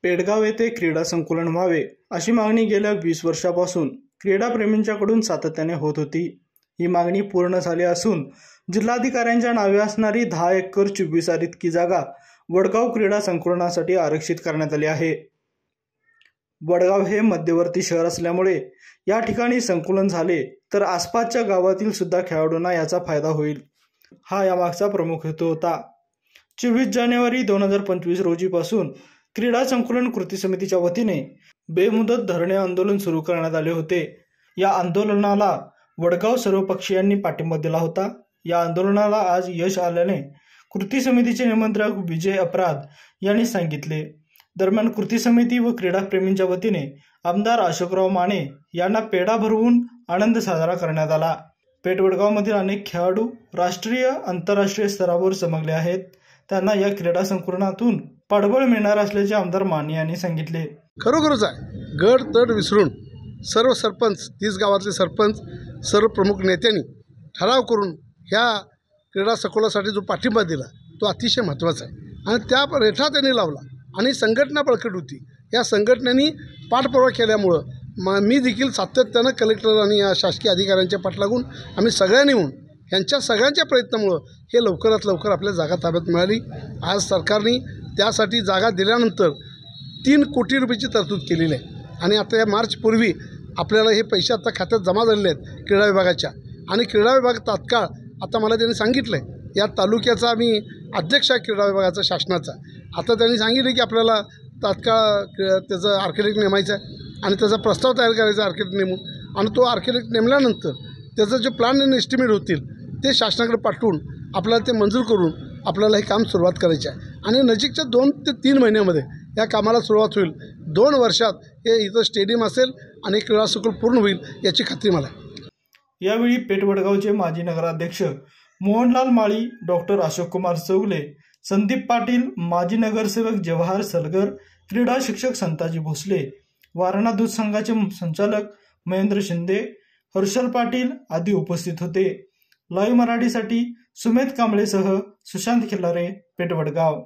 पेडगाव येथे क्रीडा संकुलन व्हावे अशी मागणी गेल्या 20 वर्षापासून क्रीडाप्रेमींच्याकडून सातत्याने होत होती। ही मागणी पूर्ण झाली असून जिल्हाधिकाऱ्यांच्या नावे असणारी 10 एकर 24 इतकी जागा वडगाव क्रीडा संकुलनासाठी आरक्षित करण्यात आली आहे। वडगाव हे मध्यवर्ती शहर असल्यामुळे या ठिकाणी संकुलन झाले तर आसपासच्या गावातील सुद्धा खेळाडूंना याचा फायदा होईल, हा यामागचा प्रमुख हेतू होता। 24 जानेवारी 2025 रोजीपासून क्रीडा संकुलन कृती समितीच्या वतीने बेमुदत धरणे आंदोलन सुरू करण्यात आले होते। या आंदोलनाला वडगाव सर्वपक्षीयांनी पाठिंबा दिला होता। या आंदोलनाला आज यश आल्याने कृती समितीचे निमंत्रक विजय अपराध यांनी सांगितले। दरम्यान कृती समिती व क्रीडाप्रेमींच्या वतीने आमदार अशोकराव माने यांना पेढा भरवून आनंद साजरा करण्यात आला। पेठ वडगावमधील अनेक खेळाडू राष्ट्रीय आंतरराष्ट्रीय स्तरावर चमकले आहेत। त्यांना या क्रीडा संकुलनातून पाठबळ मिळणार असल्याचे आमदार माने यांनी सांगितले। खरोखरच आहे, गड तट विसरून सर्व सरपंच, 30 गावातले सरपंच, सर्व प्रमुख नेत्यांनी ठराव करून ह्या क्रीडा संकुलासाठी जो पाठिंबा दिला तो अतिशय महत्त्वाचा आहे आणि त्या रेठा त्यांनी लावला आणि संघटना बळकट होती। या संघटनेनी पाठपुरावा केल्यामुळं मी देखील सातत्यानं कलेक्टर आणि या शासकीय अधिकाऱ्यांच्या पाठलागून आम्ही सगळ्यांनी होऊन यांच्या सगळ्यांच्या प्रयत्नामुळं हे लवकरात लवकर आपल्या जागा ताब्यात मिळाली। आज सरकारने त्यासाठी जागा दिल्यानंतर 3 कोटी रुपयाची तरतूद केलेली आहे आणि आता या मार्चपूर्वी आपल्याला हे पैसे आता खात्यात जमा झालेले आहेत क्रीडा विभागाच्या। आणि क्रीडा विभाग तात्काळ आता मला त्यांनी सांगितलं आहे, या तालुक्याचा मी अध्यक्ष आहे क्रीडा विभागाचा शासनाचा। आता त्यांनी सांगितलं की आपल्याला तात्काळ त्याचं आर्किटेक्ट नेमायचं आहे आणि त्याचा प्रस्ताव तयार करायचा आर्किटेक्ट नेमून, आणि तो आर्किटेक्ट नेमल्यानंतर त्याचं जे प्लॅन आणि एस्टिमेट होतील ते शासनाकडे पाठवून आपल्याला ते मंजूर करून आपल्याला हे काम सुरुवात करायची आहे आणि नजीकच्या 2 ते 3 महिन्यामध्ये या कामाला सुरुवात होईल। 2 वर्षात हे इथं स्टेडियम असेल आणि क्रीडा संकुल पूर्ण होईल याची खात्री मला आहे। यावेळी पेठ वडगावचे माजी नगराध्यक्ष मोहनलाल माळी, डॉक्टर अशोक कुमार चौगले, संदीप पाटील, माजी नगरसेवक जवाहर सलगर, क्रीडा शिक्षक संताजी भोसले, वारणा दूध संघाचे संचालक महेंद्र शिंदे, हर्षल पाटील आदी उपस्थित होते। लाईव्ह मराठीसाठी सुमेध कांबळेसह सुशांत खिल्लारे, पेठ वडगाव।